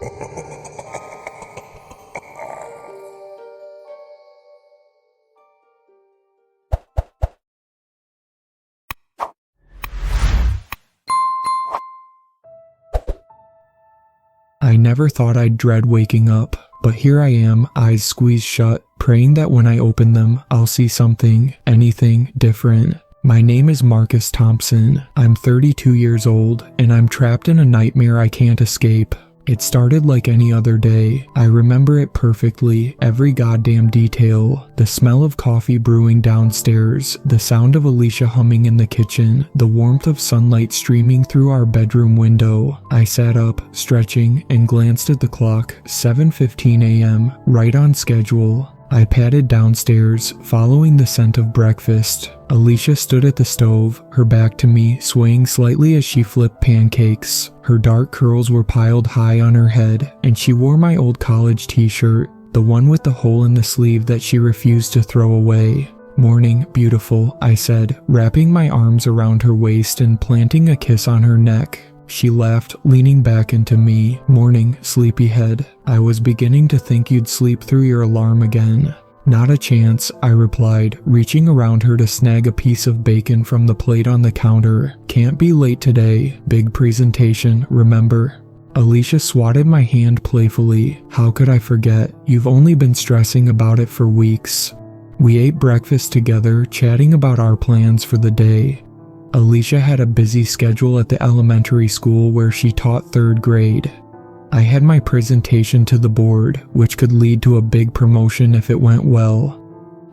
I never thought I'd dread waking up, but here I am, eyes squeezed shut, praying that when I open them, I'll see something, anything different. My name is Marcus Thompson. I'm 32 years old, and I'm trapped in a nightmare I can't escape. It started like any other day. I remember it perfectly, every goddamn detail. The smell of coffee brewing downstairs, the sound of Alicia humming in the kitchen, the warmth of sunlight streaming through our bedroom window. I sat up, stretching, and glanced at the clock, 7:15 a.m., right on schedule. I padded downstairs, following the scent of breakfast. Alicia stood at the stove, her back to me, swaying slightly as she flipped pancakes. Her dark curls were piled high on her head, and she wore my old college t-shirt, the one with the hole in the sleeve that she refused to throw away. "Morning, beautiful," I said, wrapping my arms around her waist and planting a kiss on her neck. She laughed, leaning back into me. "Morning, sleepyhead. I was beginning to think you'd sleep through your alarm again." "Not a chance," I replied, reaching around her to snag a piece of bacon from the plate on the counter. "Can't be late today. Big presentation, remember?" Alicia swatted my hand playfully. "How could I forget? You've only been stressing about it for weeks." We ate breakfast together, chatting about our plans for the day. Alicia had a busy schedule at the elementary school where she taught 3rd grade. I had my presentation to the board, which could lead to a big promotion if it went well.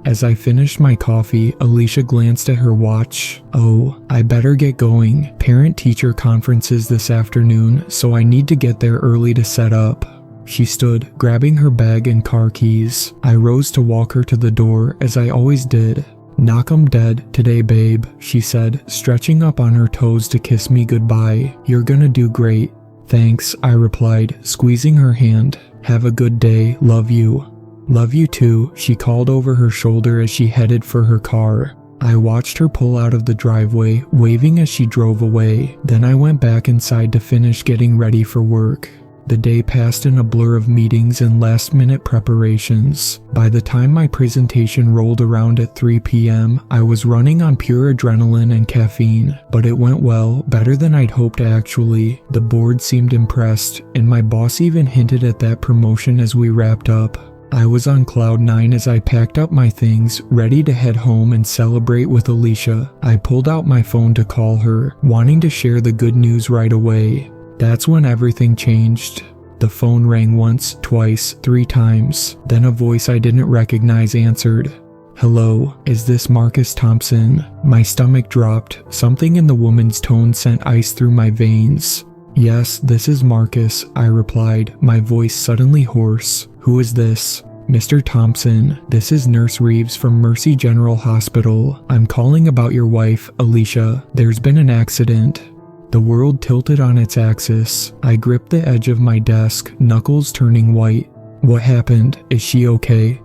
As I finished my coffee, Alicia glanced at her watch. "Oh, I better get going. Parent-teacher conferences this afternoon, so I need to get there early to set up." She stood, grabbing her bag and car keys. I rose to walk her to the door, as I always did. "Knock 'em dead today, babe," she said, stretching up on her toes to kiss me goodbye. "You're gonna do great." "Thanks," I replied, squeezing her hand. "Have a good day, love you." "Love you too," she called over her shoulder as she headed for her car. I watched her pull out of the driveway, waving as she drove away. Then I went back inside to finish getting ready for work. The day passed in a blur of meetings and last-minute preparations. By the time my presentation rolled around at 3 p.m., I was running on pure adrenaline and caffeine. But it went well, better than I'd hoped actually. The board seemed impressed, and my boss even hinted at that promotion as we wrapped up. I was on cloud 9 as I packed up my things, ready to head home and celebrate with Alicia. I pulled out my phone to call her, wanting to share the good news right away. That's when everything changed. The phone rang once, twice, 3 times. Then a voice I didn't recognize answered. "Hello, is this Marcus Thompson?" My stomach dropped. Something in the woman's tone sent ice through my veins. "Yes, this is Marcus," I replied, my voice suddenly hoarse. "Who is this?" "Mr. Thompson, this is Nurse Reeves from Mercy General Hospital. I'm calling about your wife, Alicia. There's been an accident." The world tilted on its axis. I gripped the edge of my desk, knuckles turning white. "What happened? Is she okay?"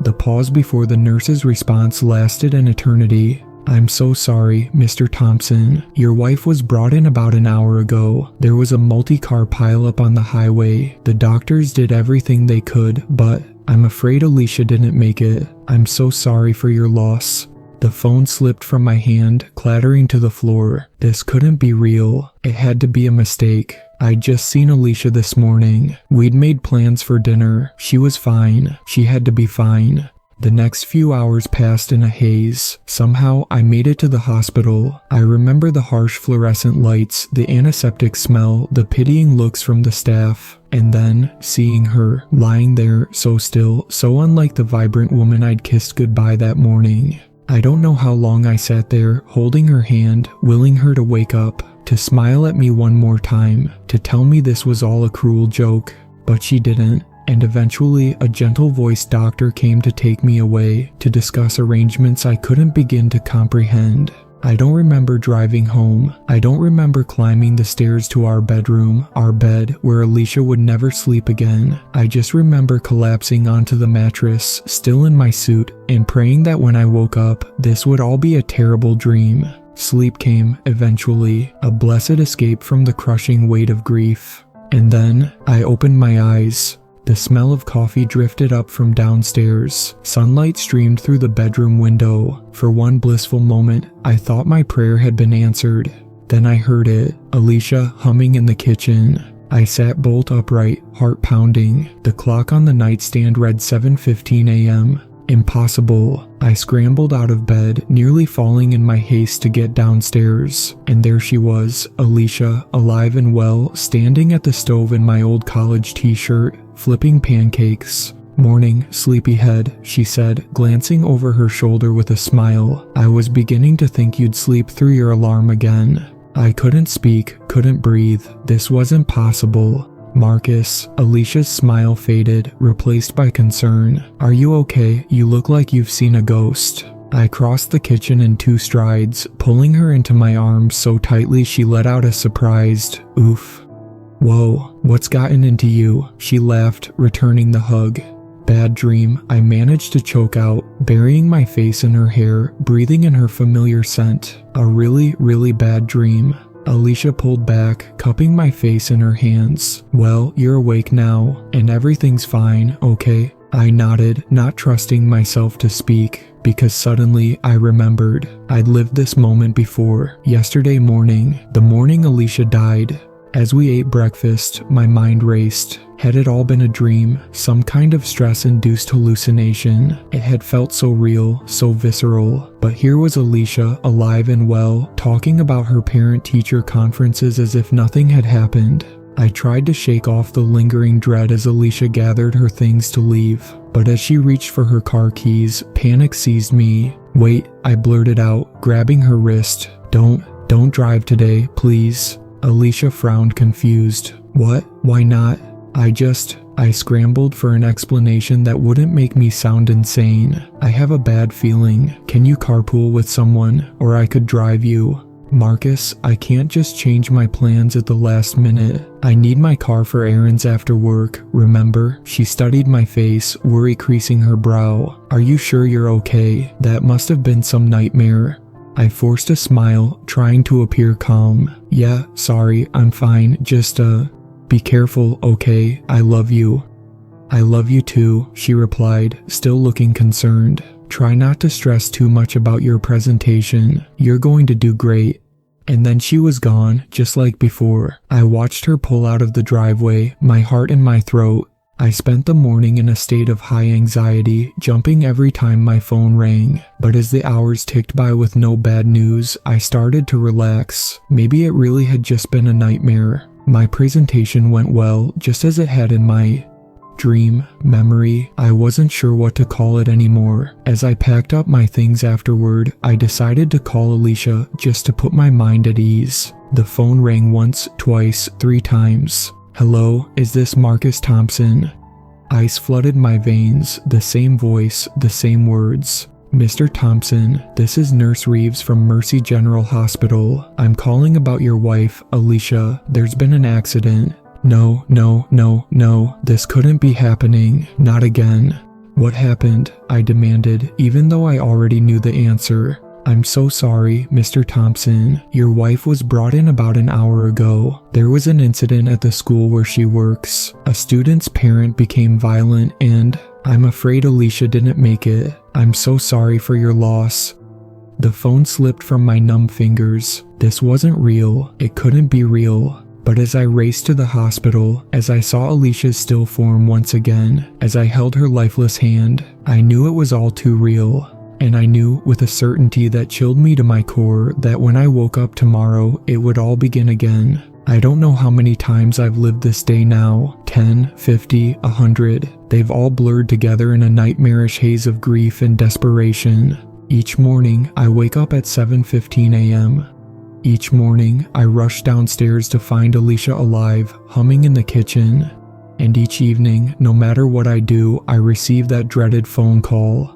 The pause before the nurse's response lasted an eternity. "I'm so sorry, Mr. Thompson. Your wife was brought in about an hour ago. There was a multi-car pileup on the highway. The doctors did everything they could, but I'm afraid Alicia didn't make it. I'm so sorry for your loss." The phone slipped from my hand, clattering to the floor. This couldn't be real. It had to be a mistake. I'd just seen Alicia this morning. We'd made plans for dinner. She was fine. She had to be fine. The next few hours passed in a haze. Somehow, I made it to the hospital. I remember the harsh fluorescent lights, the antiseptic smell, the pitying looks from the staff. And then, seeing her, lying there, so still, so unlike the vibrant woman I'd kissed goodbye that morning. I don't know how long I sat there, holding her hand, willing her to wake up, to smile at me one more time, to tell me this was all a cruel joke. But she didn't, and eventually a gentle-voiced doctor came to take me away, to discuss arrangements I couldn't begin to comprehend. I don't remember driving home. I don't remember climbing the stairs to our bedroom, our bed, where Alicia would never sleep again. I just remember collapsing onto the mattress, still in my suit, and praying that when I woke up, this would all be a terrible dream. Sleep came, eventually, a blessed escape from the crushing weight of grief. And then I opened my eyes. The smell of coffee drifted up from downstairs. Sunlight streamed through the bedroom window. For one blissful moment, I thought my prayer had been answered. Then I heard it, Alicia humming in the kitchen. I sat bolt upright, heart pounding. The clock on the nightstand read 7:15 a.m. Impossible. I scrambled out of bed, nearly falling in my haste to get downstairs. And there she was, Alicia, alive and well, standing at the stove in my old college t-shirt, flipping pancakes. "Morning, sleepyhead," she said, glancing over her shoulder with a smile. "I was beginning to think you'd sleep through your alarm again." I couldn't speak, couldn't breathe. This wasn't possible. "Marcus," Alicia's smile faded, replaced by concern. "Are you okay? You look like you've seen a ghost." I crossed the kitchen in 2 strides, pulling her into my arms so tightly she let out a surprised, "Oof." "Whoa, what's gotten into you?" She laughed, returning the hug. "Bad dream," I managed to choke out, burying my face in her hair, breathing in her familiar scent. "A really, really bad dream." Alicia pulled back, cupping my face in her hands. "Well, you're awake now, and everything's fine, okay?" I nodded, not trusting myself to speak, because suddenly I remembered. I'd lived this moment before, yesterday morning, the morning Alicia died. As we ate breakfast, my mind raced. Had it all been a dream, some kind of stress-induced hallucination? It had felt so real, so visceral. But here was Alicia, alive and well, talking about her parent-teacher conferences as if nothing had happened. I tried to shake off the lingering dread as Alicia gathered her things to leave. But as she reached for her car keys, panic seized me. "Wait," I blurted out, grabbing her wrist. Don't drive today, please." Alicia frowned, confused. "What? Why not?" I scrambled for an explanation that wouldn't make me sound insane. "I have a bad feeling. Can you carpool with someone? Or I could drive you." "Marcus, I can't just change my plans at the last minute. I need my car for errands after work, remember?" She studied my face, worry creasing her brow. "Are you sure you're okay? That must have been some nightmare." I forced a smile, trying to appear calm. "Yeah, sorry, I'm fine, just be careful, okay? I love you." "I love you too," she replied, still looking concerned. "Try not to stress too much about your presentation. You're going to do great." And then she was gone, just like before. I watched her pull out of the driveway, my heart in my throat. I spent the morning in a state of high anxiety, jumping every time my phone rang. But as the hours ticked by with no bad news, I started to relax. Maybe it really had just been a nightmare. My presentation went well, just as it had in my dream, memory. I wasn't sure what to call it anymore. As I packed up my things afterward, I decided to call Alicia just to put my mind at ease. The phone rang once, twice, 3 times. "Hello, is this Marcus Thompson?" Ice flooded my veins, the same voice, the same words. "Mr. Thompson, this is Nurse Reeves from Mercy General Hospital. I'm calling about your wife, Alicia. There's been an accident." No, this couldn't be happening. Not again." "What happened?" I demanded, even though I already knew the answer. "I'm so sorry, Mr. Thompson. Your wife was brought in about an hour ago. There was an incident at the school where she works. A student's parent became violent and I'm afraid Alicia didn't make it. I'm so sorry for your loss." The phone slipped from my numb fingers. This wasn't real. It couldn't be real. But as I raced to the hospital, as I saw Alicia's still form once again, as I held her lifeless hand, I knew it was all too real. And I knew with a certainty that chilled me to my core that when I woke up tomorrow, it would all begin again. I don't know how many times I've lived this day now, 10, 50, 100. They've all blurred together in a nightmarish haze of grief and desperation. Each morning, I wake up at 7:15 a.m. Each morning, I rush downstairs to find Alicia alive, humming in the kitchen. And each evening, no matter what I do, I receive that dreaded phone call.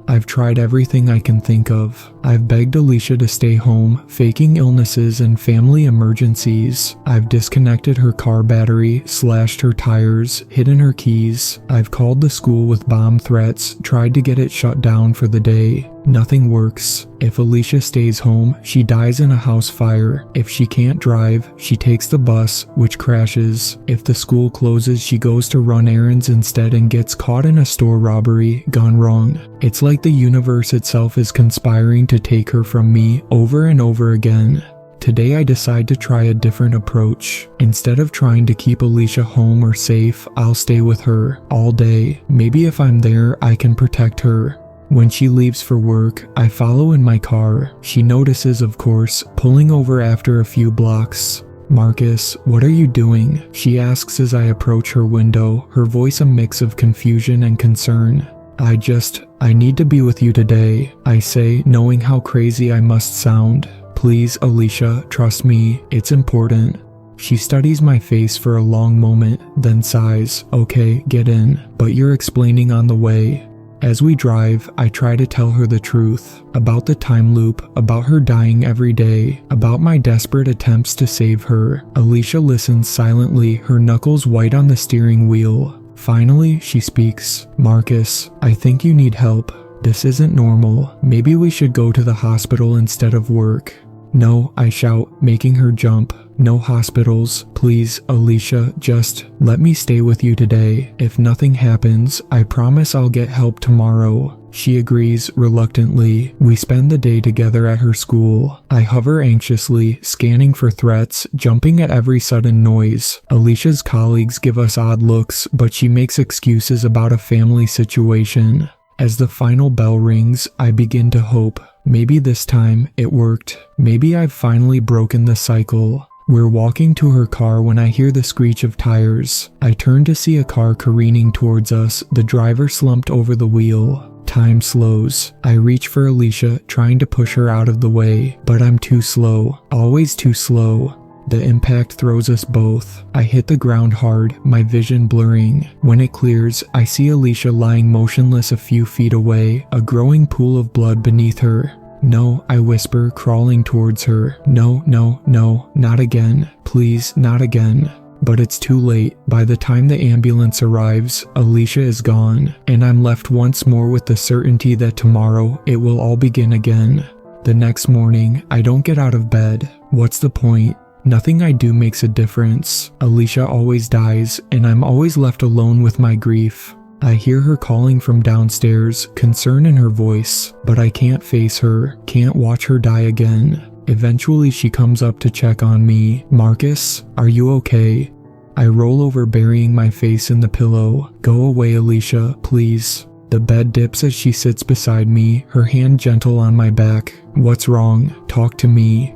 I've tried everything I can think of. I've begged Alicia to stay home, faking illnesses and family emergencies. I've disconnected her car battery, slashed her tires, hidden her keys. I've called the school with bomb threats, tried to get it shut down for the day. Nothing works. If Alicia stays home, she dies in a house fire. If she can't drive, she takes the bus, which crashes. If the school closes, she goes to run errands instead and gets caught in a store robbery gone wrong. It's like the universe itself is conspiring to take her from me over and over again. Today I decide to try a different approach. Instead of trying to keep Alicia home or safe, I'll stay with her all day. Maybe if I'm there, I can protect her. When she leaves for work, I follow in my car. She notices, of course, pulling over after a few blocks. "Marcus, what are you doing?" she asks as I approach her window, her voice a mix of confusion and concern. I need to be with you today," I say, knowing how crazy I must sound. "Please, Alicia, trust me, it's important." She studies my face for a long moment, then sighs. "Okay, get in, but you're explaining on the way." As we drive, I try to tell her the truth. About the time loop, about her dying every day, about my desperate attempts to save her. Alicia listens silently, her knuckles white on the steering wheel. Finally, she speaks. "Marcus, I think you need help. This isn't normal. Maybe we should go to the hospital instead of work." "No," I shout, making her jump. "No hospitals. Please, Alicia, just let me stay with you today. If nothing happens, I promise I'll get help tomorrow." She agrees reluctantly. We spend the day together at her school. I hover anxiously, scanning for threats, jumping at every sudden noise. Alicia's colleagues give us odd looks, but she makes excuses about a family situation. As the final bell rings, I begin to hope. Maybe this time it worked. Maybe I've finally broken the cycle. We're walking to her car when I hear the screech of tires. I turn to see a car careening towards us, the driver slumped over the wheel. Time slows. I reach for Alicia, trying to push her out of the way, but I'm too slow. Always too slow. The impact throws us both. I hit the ground hard, my vision blurring. When it clears, I see Alicia lying motionless a few feet away, a growing pool of blood beneath her. "No," I whisper, crawling towards her. "No, no, no, not again. Please, not again." But it's too late. By the time the ambulance arrives, Alicia is gone, and I'm left once more with the certainty that tomorrow it will all begin again. The next morning, I don't get out of bed. What's the point? Nothing I do makes a difference. Alicia always dies, and I'm always left alone with my grief. I hear her calling from downstairs, concern in her voice, but I can't face her, can't watch her die again. Eventually she comes up to check on me. "Marcus, are you okay?" I roll over, burying my face in the pillow. "Go away, Alicia, please." The bed dips as she sits beside me, her hand gentle on my back. "What's wrong? Talk to me."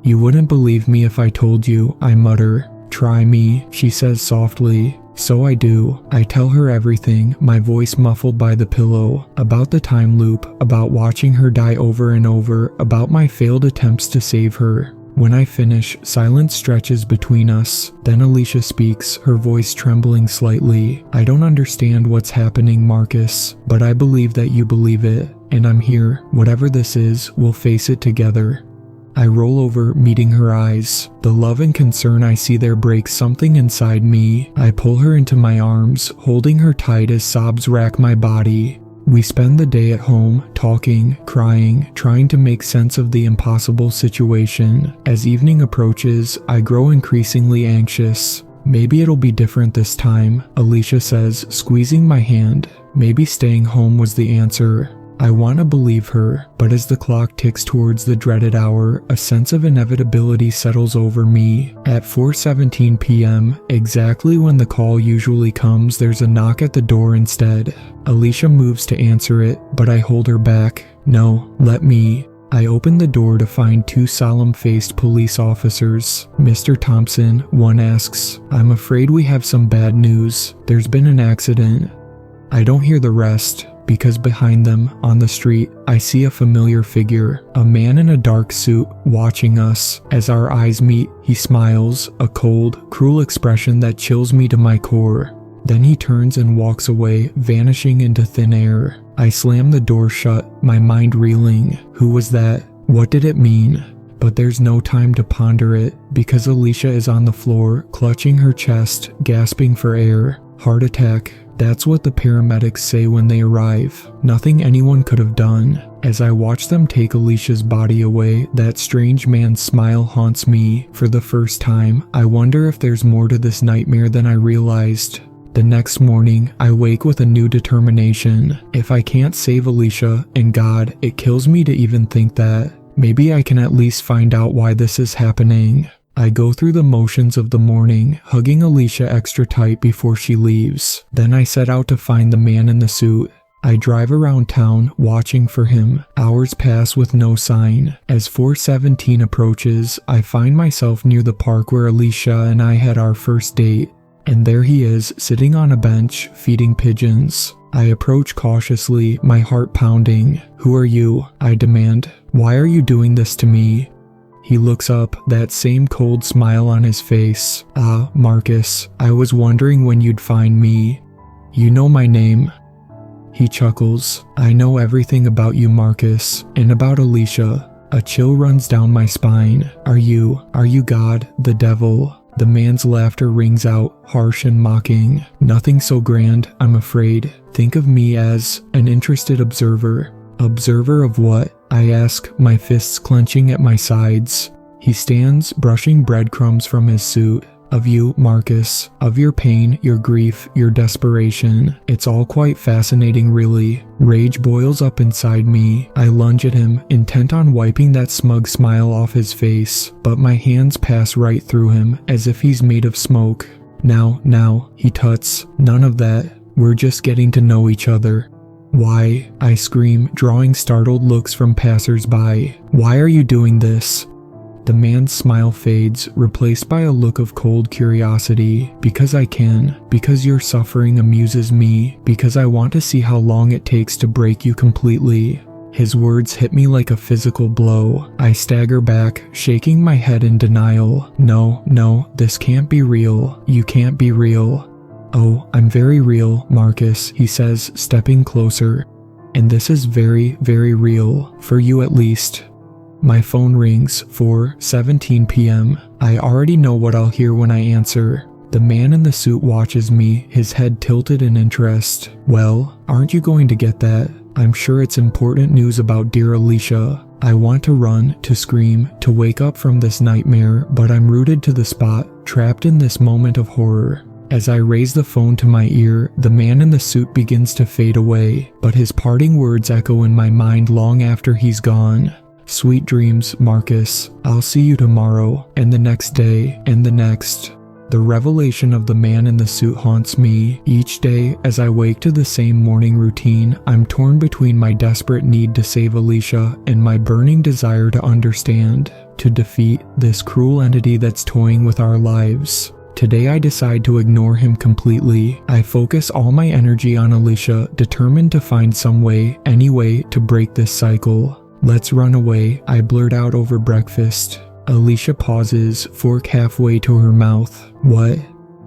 "You wouldn't believe me if I told you," I mutter. "Try me," she says softly. So I do. I tell her everything, my voice muffled by the pillow, about the time loop, about watching her die over and over, about my failed attempts to save her. When I finish, silence stretches between us. Then Alicia speaks, her voice trembling slightly. "I don't understand what's happening, Marcus, but I believe that you believe it, and I'm here. Whatever this is, we'll face it together." I roll over, meeting her eyes. The love and concern I see there breaks something inside me. I pull her into my arms, holding her tight as sobs rack my body. We spend the day at home, talking, crying, trying to make sense of the impossible situation. As evening approaches, I grow increasingly anxious. "Maybe it'll be different this time," Alicia says, squeezing my hand. Maybe staying home was the answer. I want to believe her, but as the clock ticks towards the dreaded hour, a sense of inevitability settles over me. At 4:17 p.m., exactly when the call usually comes, there's a knock at the door instead. Alicia moves to answer it, but I hold her back. "No, let me." I open the door to find two solemn-faced police officers. "Mr. Thompson," one asks, "I'm afraid we have some bad news. There's been an accident." I don't hear the rest, because behind them, on the street, I see a familiar figure, a man in a dark suit, watching us. As our eyes meet, he smiles, a cold, cruel expression that chills me to my core. Then he turns and walks away, vanishing into thin air. I slam the door shut, my mind reeling. Who was that? What did it mean? But there's no time to ponder it, because Alicia is on the floor, clutching her chest, gasping for air. Heart attack. That's what the paramedics say when they arrive. Nothing anyone could have done. As I watch them take Alicia's body away, that strange man's smile haunts me. For the first time, I wonder if there's more to this nightmare than I realized. The next morning, I wake with a new determination. If I can't save Alicia, and God, it kills me to even think that, maybe I can at least find out why this is happening. I go through the motions of the morning, hugging Alicia extra tight before she leaves. Then I set out to find the man in the suit. I drive around town, watching for him. Hours pass with no sign. As 4:17 approaches, I find myself near the park where Alicia and I had our first date. And there he is, sitting on a bench, feeding pigeons. I approach cautiously, my heart pounding. "Who are you?" I demand. "Why are you doing this to me?" He looks up, that same cold smile on his face. "Ah, Marcus, I was wondering when you'd find me. You know my name." He chuckles. "I know everything about you, Marcus, and about Alicia." A chill runs down my spine. Are you God, the devil?" The man's laughter rings out, harsh and mocking. "Nothing so grand, I'm afraid. Think of me as an interested observer." "Observer of what?" I ask, my fists clenching at my sides. He stands, brushing breadcrumbs from his suit. "Of you, Marcus. Of your pain, your grief, your desperation. It's all quite fascinating, really." Rage boils up inside me. I lunge at him, intent on wiping that smug smile off his face, but my hands pass right through him, as if he's made of smoke. Now, he tuts. "None of that. We're just getting to know each other." "Why?" I scream, drawing startled looks from passers-by. "Why are you doing this?" The man's smile fades, replaced by a look of cold curiosity. "Because I can. Because your suffering amuses me. Because I want to see how long it takes to break you completely." His words hit me like a physical blow. I stagger back, shaking my head in denial. No, this can't be real. You can't be real." "Oh, I'm very real, Marcus," he says, stepping closer. "And this is very, very real. For you at least." My phone rings, 4:17 p.m. I already know what I'll hear when I answer. The man in the suit watches me, his head tilted in interest. "Well, aren't you going to get that? I'm sure it's important news about dear Alicia." I want to run, to scream, to wake up from this nightmare, but I'm rooted to the spot, trapped in this moment of horror. As I raise the phone to my ear, the man in the suit begins to fade away, but his parting words echo in my mind long after he's gone. "Sweet dreams, Marcus. I'll see you tomorrow, and the next day, and the next." The revelation of the man in the suit haunts me. Each day, as I wake to the same morning routine, I'm torn between my desperate need to save Alicia and my burning desire to understand, to defeat this cruel entity that's toying with our lives. Today I decide to ignore him completely. I focus all my energy on Alicia, determined to find some way, any way, to break this cycle. "Let's run away," I blurt out over breakfast. Alicia pauses, fork halfway to her mouth. "What?"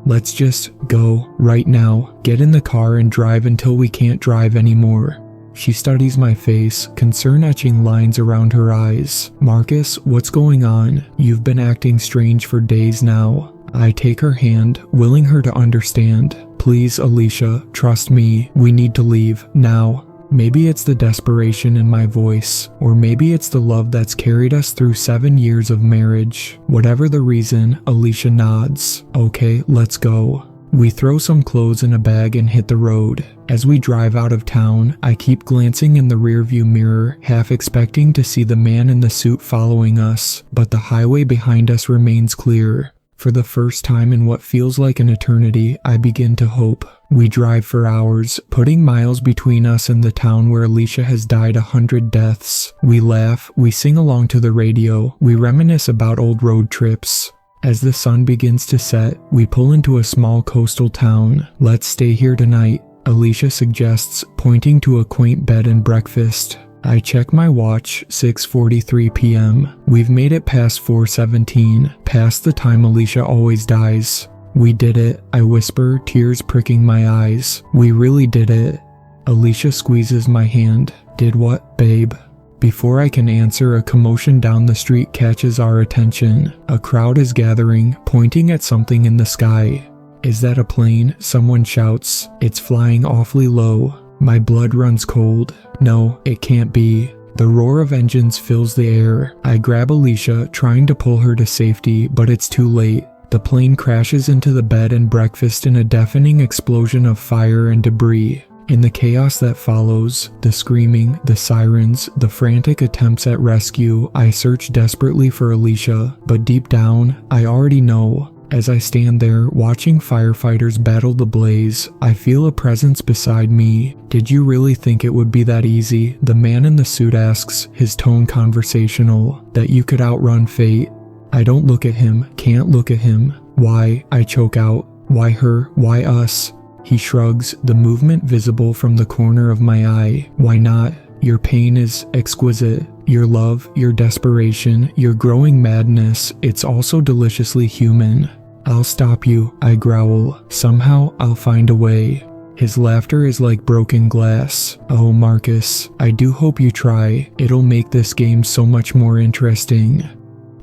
"Let's just go, right now. Get in the car and drive until we can't drive anymore." She studies my face, concern etching lines around her eyes. "Marcus, what's going on? You've been acting strange for days now." I take her hand, willing her to understand. "Please, Alicia, trust me. We need to leave, now." Maybe it's the desperation in my voice, or maybe it's the love that's carried us through 7 years of marriage. Whatever the reason, Alicia nods. "Okay, let's go." We throw some clothes in a bag and hit the road. As we drive out of town, I keep glancing in the rearview mirror, half expecting to see the man in the suit following us, but the highway behind us remains clear. For the first time in what feels like an eternity, I begin to hope. We drive for hours, putting miles between us and the town where Alicia has died 100 deaths. We laugh, we sing along to the radio, we reminisce about old road trips. As the sun begins to set, we pull into a small coastal town. "Let's stay here tonight," Alicia suggests, pointing to a quaint bed and breakfast. I check my watch, 6:43 p.m. We've made it past 4:17, past the time Alicia always dies. "We did it," I whisper, tears pricking my eyes. "We really did it." Alicia squeezes my hand. "Did what, babe?" Before I can answer, a commotion down the street catches our attention. A crowd is gathering, pointing at something in the sky. Is that a plane? Someone shouts. It's flying awfully low. My blood runs cold. No, it can't be. The roar of engines fills the air. I grab Alicia, trying to pull her to safety, but it's too late. The plane crashes into the bed and breakfast in a deafening explosion of fire and debris. In the chaos that follows, the screaming, the sirens, the frantic attempts at rescue, I search desperately for Alicia, but deep down, I already know. As I stand there, watching firefighters battle the blaze, I feel a presence beside me. Did you really think it would be that easy? The man in the suit asks, his tone conversational, that you could outrun fate. I don't look at him, can't look at him. Why? I choke out. Why her? Why us? He shrugs, the movement visible from the corner of my eye. Why not? Your pain is exquisite. Your love, your desperation, your growing madness, it's also deliciously human. I'll stop you, I growl. Somehow, I'll find a way. His laughter is like broken glass. Oh, Marcus, I do hope you try. It'll make this game so much more interesting.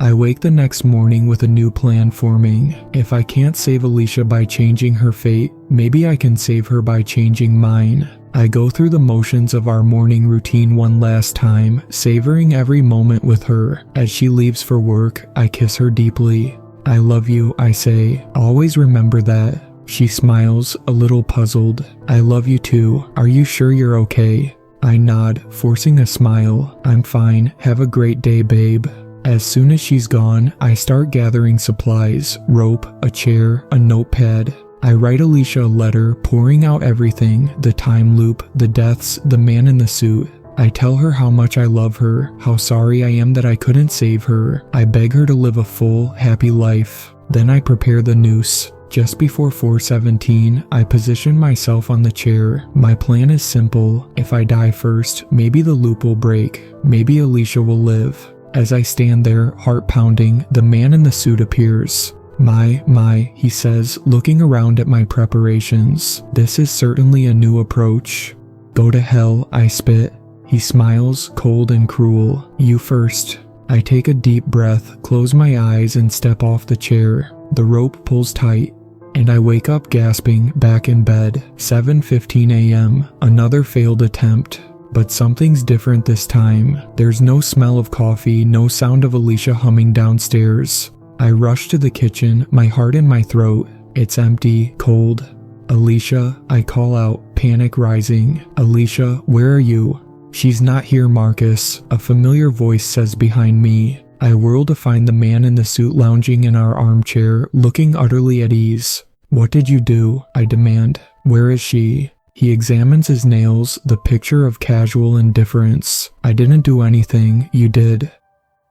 I wake the next morning with a new plan forming. If I can't save Alicia by changing her fate, maybe I can save her by changing mine. I go through the motions of our morning routine one last time, savoring every moment with her. As she leaves for work, I kiss her deeply. I love you, I say. Always remember that. She smiles, a little puzzled. I love you too. Are you sure you're okay? I nod, forcing a smile. I'm fine. Have a great day, babe. As soon as she's gone, I start gathering supplies, rope, a chair, a notepad. I write Alicia a letter, pouring out everything, the time loop, the deaths, the man in the suit. I tell her how much I love her, how sorry I am that I couldn't save her. I beg her to live a full, happy life. Then I prepare the noose. Just before 4:17, I position myself on the chair. My plan is simple. If I die first, maybe the loop will break. Maybe Alicia will live. As I stand there, heart pounding, the man in the suit appears. My, he says, looking around at my preparations. This is certainly a new approach. Go to hell, I spit. He smiles, cold and cruel. You first. I take a deep breath, close my eyes, and step off the chair. The rope pulls tight, and I wake up gasping, back in bed. 7:15 a.m., another failed attempt. But something's different this time. There's no smell of coffee, no sound of Alicia humming downstairs. I rush to the kitchen, my heart in my throat. It's empty, cold. Alicia, I call out, panic rising. Alicia, where are you? She's not here, Marcus, a familiar voice says behind me. I whirl to find the man in the suit lounging in our armchair, looking utterly at ease. What did you do? I demand. Where is she? He examines his nails, the picture of casual indifference. I didn't do anything, you did.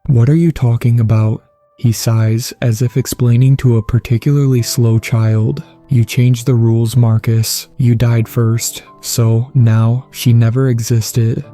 What are you talking about? He sighs, as if explaining to a particularly slow child. You changed the rules, Marcus. You died first. So, now, she never existed.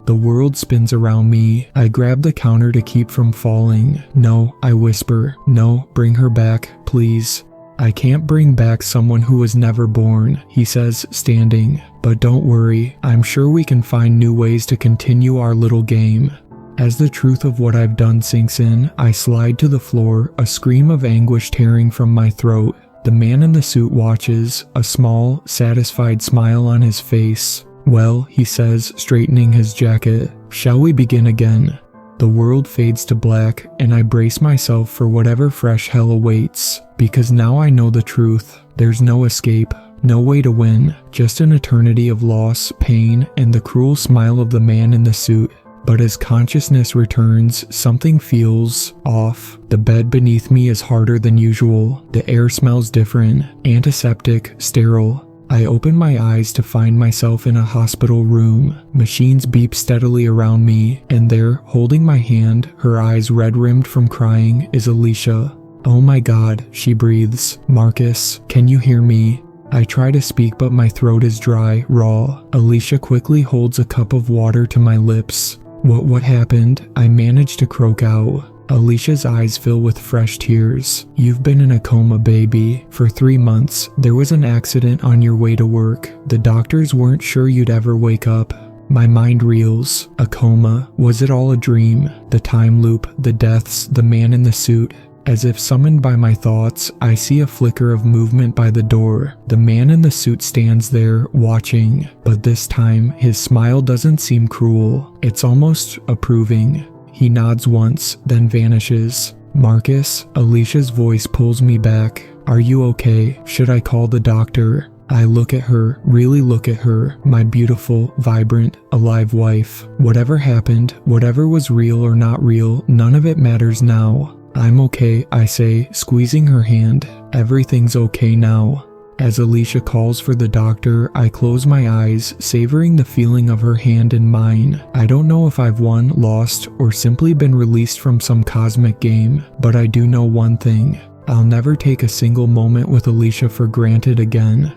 The world spins around me. I grab the counter to keep from falling. No, I whisper. No, bring her back, please. I can't bring back someone who was never born, he says, standing. But don't worry, I'm sure we can find new ways to continue our little game. As the truth of what I've done sinks in, I slide to the floor, a scream of anguish tearing from my throat. The man in the suit watches, a small, satisfied smile on his face. Well, he says, straightening his jacket, shall we begin again? The world fades to black, and I brace myself for whatever fresh hell awaits. Because now I know the truth. There's no escape, no way to win, just an eternity of loss, pain, and the cruel smile of the man in the suit. But as consciousness returns, something feels off. The bed beneath me is harder than usual. The air smells different, antiseptic, sterile. I open my eyes to find myself in a hospital room. Machines beep steadily around me, and there, holding my hand, her eyes red-rimmed from crying, is Alicia. Oh my God, she breathes. Marcus, can you hear me? I try to speak, but my throat is dry, raw. Alicia quickly holds a cup of water to my lips. What happened? I manage to croak out. Alicia's eyes fill with fresh tears. You've been in a coma, baby. For 3 months. There was an accident on your way to work. The doctors weren't sure you'd ever wake up. My mind reels. A coma. Was it all a dream? The time loop, the deaths, the man in the suit. As if summoned by my thoughts, I see a flicker of movement by the door. The man in the suit stands there, watching, but this time, his smile doesn't seem cruel. It's almost approving. He nods once, then vanishes. "Marcus," Alicia's voice pulls me back. "Are you okay? Should I call the doctor?" I look at her, really look at her, my beautiful, vibrant, alive wife. Whatever happened, whatever was real or not real, none of it matters now. "I'm okay," I say, squeezing her hand. "Everything's okay now." As Alicia calls for the doctor, I close my eyes, savoring the feeling of her hand in mine. I don't know if I've won, lost, or simply been released from some cosmic game, but I do know one thing. I'll never take a single moment with Alicia for granted again.